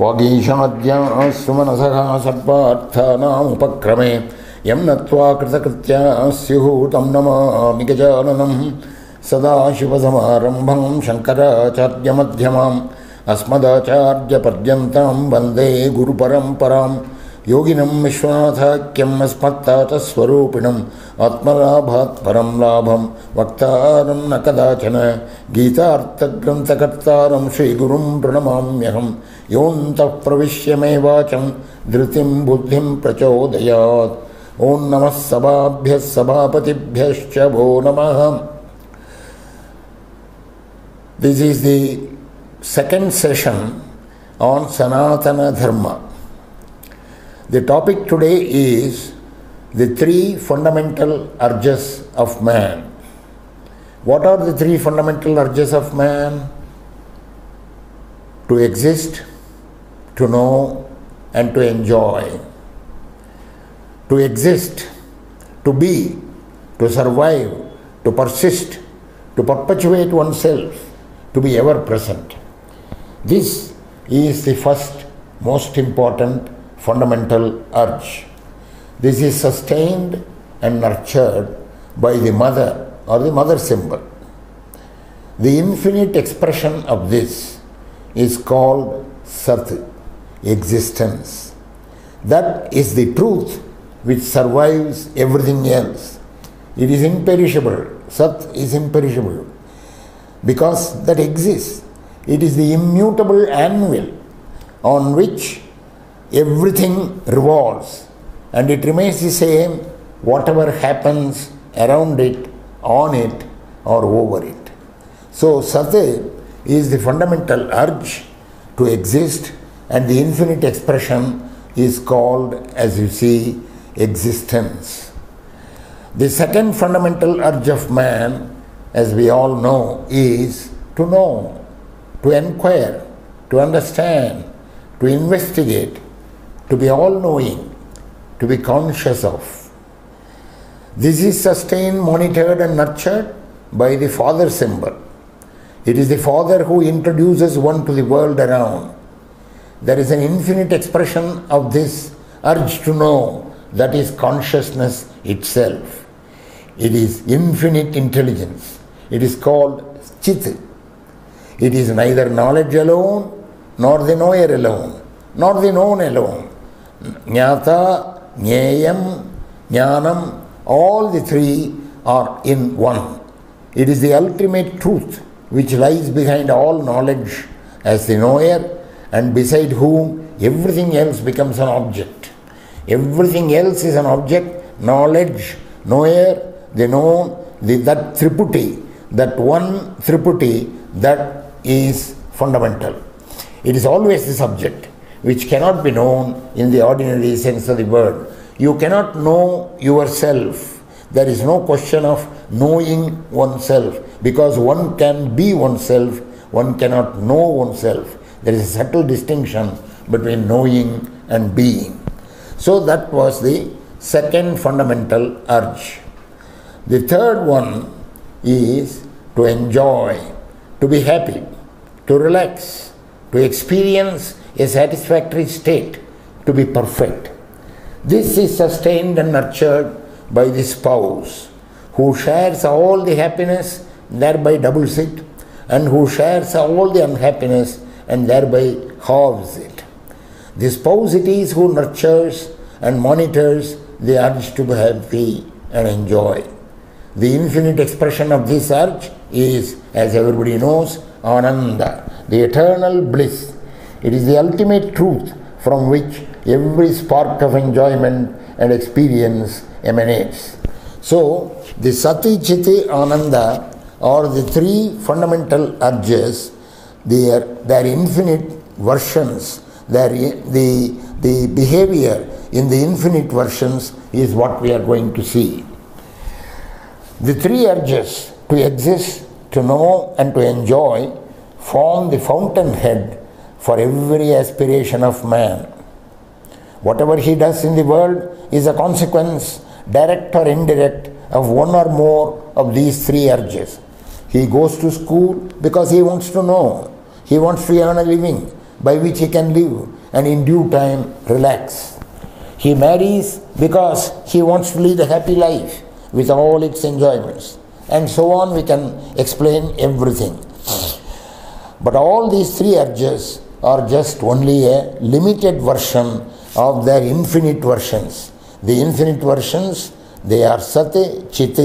वागीशाद्या सुमनसः सर्वार्थानामुपक्रमे यं नत्वा कृतकृत्या स्युः तं नमामि गजाननं सदाशिवसमारम्भं शङ्कराचार्यमध्यमाम् अस्मदाचार्यपर्यन्तां वन्दे गुरुपरम्परां योगिनं विश्वनाथाख्यम् अस्मत्तातस्वरूपिणम् आत्मलाभात् परं लाभं वक्तारं न कदाचन गीतार्थग्रन्थकर्तारं श्रीगुरुं प्रणमाम्यहं योऽन्तः प्रविश्य मे वाचं धृतिं बुद्धिं प्रचोदयात्। ॐ नमः सभाभ्यः सभापतिभ्यश्च वो नमः। This is the second session on Sanatana Dharma. The topic today is the three fundamental urges of man. What are the three fundamental urges of man? To exist, to know, and to enjoy. To exist, to be, to survive, to persist, to perpetuate oneself, to be ever present. This is the first most important fundamental urge. This is sustained and nurtured by the mother or the mother symbol. The infinite expression of this is called Sat, existence. That is the truth which survives everything else. It is imperishable. Sat is imperishable because that exists. It is the immutable anvil on which everything revolves, and it remains the same whatever happens around it, on it, or over it. So Sat is the fundamental urge to exist, and the infinite expression is called, as you see, existence. The second fundamental urge of man, as we all know, is to know, to inquire, to understand, to investigate, to be all-knowing, to be conscious of. This is sustained, monitored and nurtured by the father symbol. It is the father who introduces one to the world around. There is an infinite expression of this urge to know, that is consciousness itself. It is infinite intelligence. It is called Chit. It is neither knowledge alone, nor the knower alone, nor the known alone. Jnata, Jneyam, Jnanam, all the three are in one. It is the ultimate truth which lies behind all knowledge as the knower, and beside whom everything else becomes an object. Everything else is an object. Knowledge, knower, the known, that triputi, that one triputi, that is fundamental. It is always the subject, which cannot be known in the ordinary sense of the word. You cannot know yourself. There is no question of knowing oneself, because one can be oneself, one cannot know oneself. There is a subtle distinction between knowing and being. So that was the second fundamental urge. The third one is to enjoy, to be happy, to relax, to experience a satisfactory state, to be perfect. This is sustained and nurtured by the spouse, who shares all the happiness, thereby doubles it, and who shares all the unhappiness, and thereby halves it. The spouse it is who nurtures and monitors the urge to be happy and enjoy. The infinite expression of this urge is, as everybody knows, Ananda, the eternal bliss. It is the ultimate truth from which every spark of enjoyment and experience emanates. So, the Sati, Chiti, Ananda are the three fundamental urges. Their infinite versions, the behavior in the infinite versions is what we are going to see. The three urges, to exist, to know, and to enjoy, form the fountainhead for every aspiration of man. Whatever he does in the world is a consequence, direct or indirect, of one or more of these three urges. He goes to school because he wants to know. He wants to earn a living by which he can live and in due time relax. He marries because he wants to lead a happy life with all its enjoyments. And so on, we can explain everything. But all these three urges are just only a limited version of their infinite versions. The infinite versions, they are Sat, Chit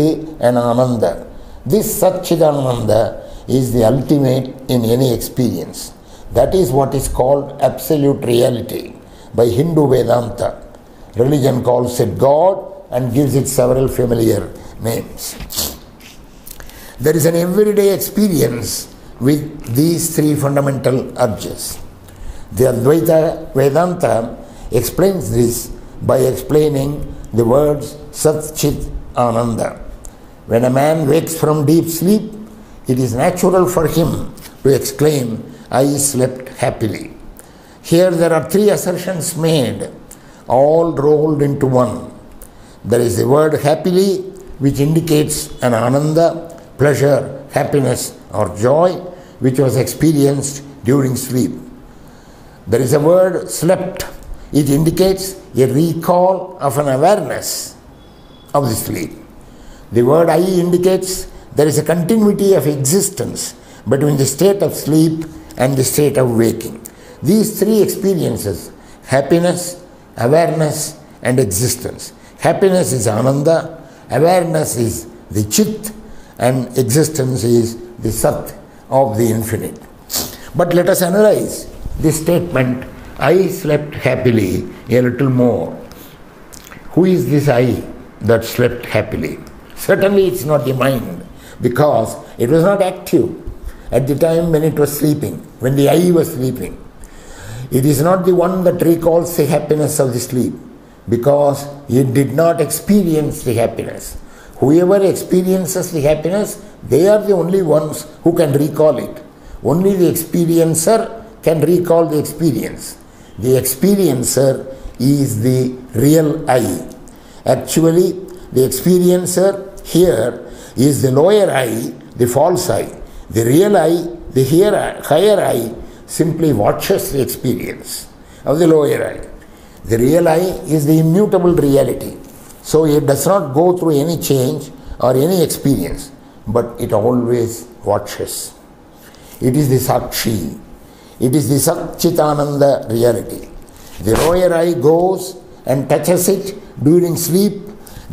and Ananda. This Sat, Chit and Ananda is the ultimate in any experience. That is what is called absolute reality by Hindu Vedanta. Religion calls it God and gives it several familiar names. There is an everyday experience with these three fundamental urges. The Advaita Vedanta explains this by explaining the words Sat, Chit, Ananda. When a man wakes from deep sleep, it is natural for him to exclaim, I slept happily. Here there are three assertions made, all rolled into one. There is the word happily, which indicates an Ananda, pleasure, happiness or joy, which was experienced during sleep. There is a word slept. It indicates a recall of an awareness of the sleep. The word I indicates there is a continuity of existence between the state of sleep and the state of waking. These three experiences, happiness, awareness and existence. Happiness is Ananda, awareness is the Chit and existence is the Sat of the infinite. But let us analyze this statement, I slept happily, a little more. Who is this I that slept happily? Certainly it's not the mind, because it was not active at the time when it was sleeping, when the I was sleeping. It is not the one that recalls the happiness of the sleep, because it did not experience the happiness. Whoever experiences the happiness, they are the only ones who can recall it. Only the experiencer can recall the experience. The experiencer is the real I. Actually, the experiencer here is the lower I, the false I. The real I, the higher I, simply watches the experience of the lower I. The real I is the immutable reality. So it does not go through any change or any experience, but it always watches. It is the Sakshi. It is the Sat Chit Ananda reality. The lower I goes and touches it during sleep,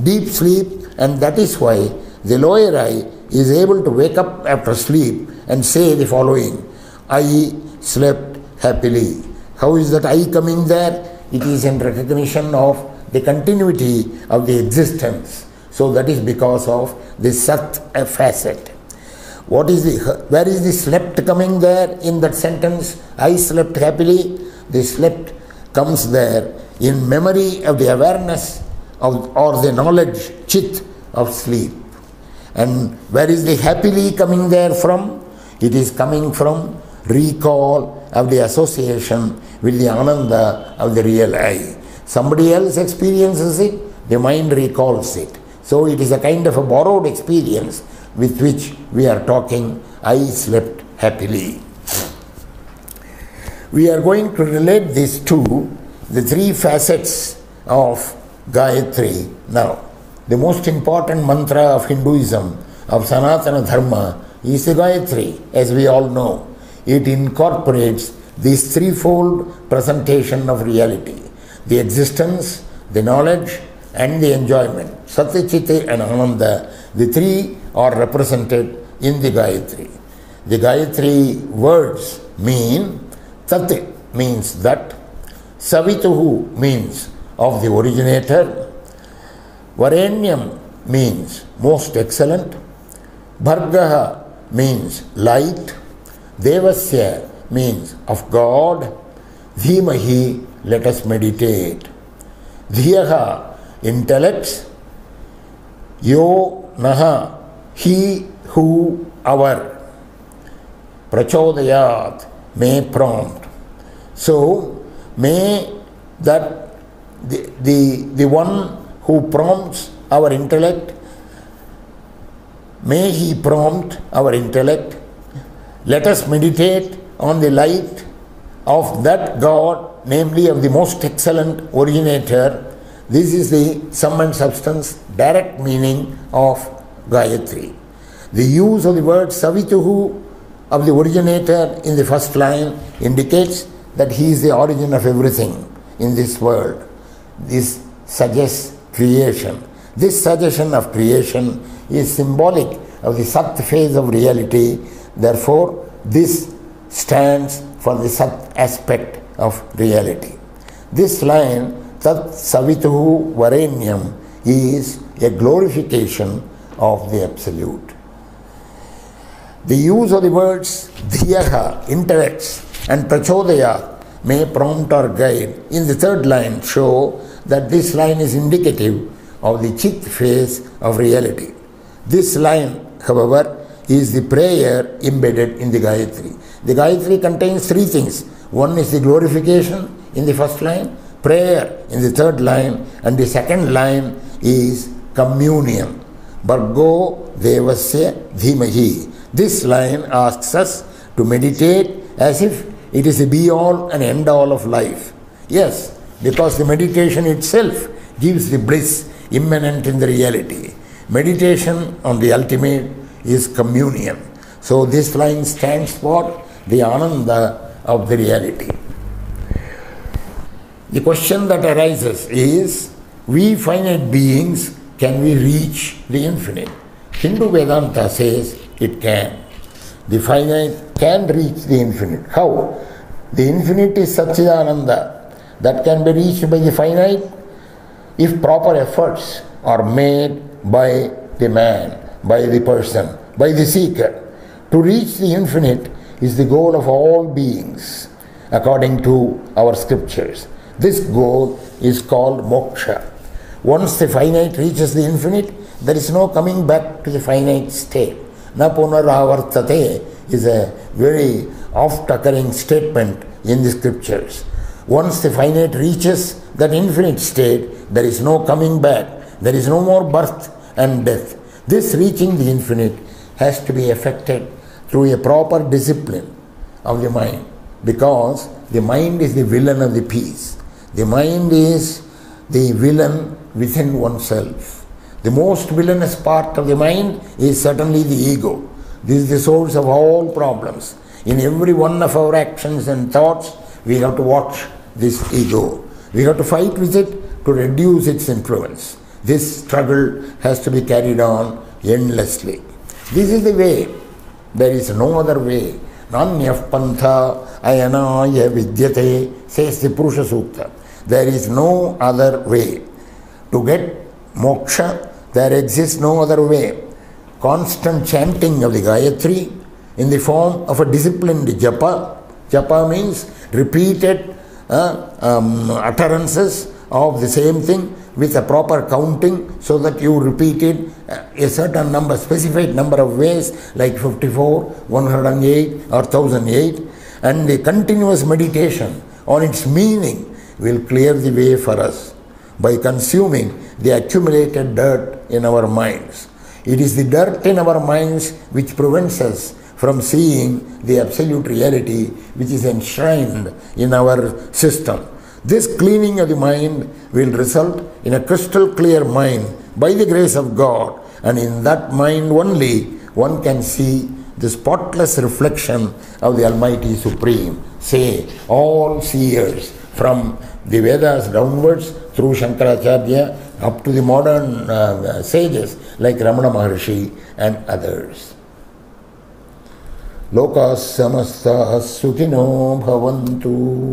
deep sleep, and that is why the lower I is able to wake up after sleep and say the following, I slept happily. How is that I coming there? It is in recognition of the continuity of the existence. So that is because of the Sat facet. Where is the slept coming there in that sentence? I slept happily. The slept comes there in memory of the awareness of, or the knowledge, Chit, of sleep. And where is the happily coming there from? It is coming from recall of the association with the Ananda of the real I. Somebody else experiences it, the mind recalls it. So it is a kind of a borrowed experience with which we are talking, I slept happily. We are going to relate this to the three facets of Gayatri now. The most important mantra of Hinduism, of Sanatana Dharma, is the Gayatri, as we all know. It incorporates this threefold presentation of reality: the existence, the knowledge, and the enjoyment. Satya, Chitta and Ananda, the three are represented in the Gayatri. The Gayatri words mean, Tat means that, Savituhu means of the originator, Varenyam means most excellent, Bhargaha means light, Devasya means of God, Dhimahi, let us meditate. Dhiyaha, intellects, Yo Naha, he who our, Prachodayat, may prompt. So, may that the one who prompts our intellect, may he prompt our intellect. Let us meditate on the light of that God, namely of the most excellent originator. This is the sum and substance, direct meaning of Gayatri. The use of the word Savituhu of the originator in the first line indicates that he is the origin of everything in this world. This suggests creation. This suggestion of creation is symbolic of the Sat phase of reality. Therefore, this stands for the Sat aspect of reality. This line, Tat Savituhu Varenyam, is a glorification of the Absolute. The use of the words Dhiyaha, intellects, and Prachodaya may prompt or guide in the third line show that this line is indicative of the Chit phase of reality. This line, however, is the prayer embedded in the Gayatri. The Gayatri contains three things. One is the glorification in the first line, prayer in the third line, and the second line is communion. Bhargo Devasya Dhimahi. This line asks us to meditate as if it is the be-all and end-all of life. Yes, because the meditation itself gives the bliss immanent in the reality. Meditation on the ultimate is communion. So this line stands for the Ananda of the reality. The question that arises is, we finite beings, can we reach the infinite? Hindu Vedanta says it can. The finite can reach the infinite. How? The infinite is Satchidananda that can be reached by the finite if proper efforts are made by the man, by the person, by the seeker. To reach the infinite is the goal of all beings, according to our scriptures. This goal is called moksha. Once the finite reaches the infinite, there is no coming back to the finite state. Na punaravartate is a very oft-occurring statement in the scriptures. Once the finite reaches that infinite state, there is no coming back. There is no more birth and death. This reaching the infinite has to be effected through a proper discipline of the mind, because the mind is the villain of the piece. The mind is the villain within oneself. The most villainous part of the mind is certainly the ego. This is the source of all problems. In every one of our actions and thoughts, we have to watch this ego. We have to fight with it to reduce its influence. This struggle has to be carried on endlessly. This is the way. There is no other way. Nanyaf pantha ayanaya vidyate, says the Purusha Sukta. There is no other way. To get moksha, there exists no other way. Constant chanting of the Gayatri in the form of a disciplined japa. Japa means repeated utterances of the same thing with a proper counting, so that you repeat it a certain number, specified number of ways, like 54, 108 or 1008, and the continuous meditation on its meaning will clear the way for us by consuming the accumulated dirt in our minds. It is the dirt in our minds which prevents us from seeing the absolute reality which is enshrined in our system. This cleaning of the mind will result in a crystal clear mind by the grace of God, and in that mind only one can see the spotless reflection of the Almighty Supreme. Say, all seers from the Vedas downwards through Shankaracharya up to the modern sages like Ramana Maharshi and others. Lokas samastah sukhino bhavantu.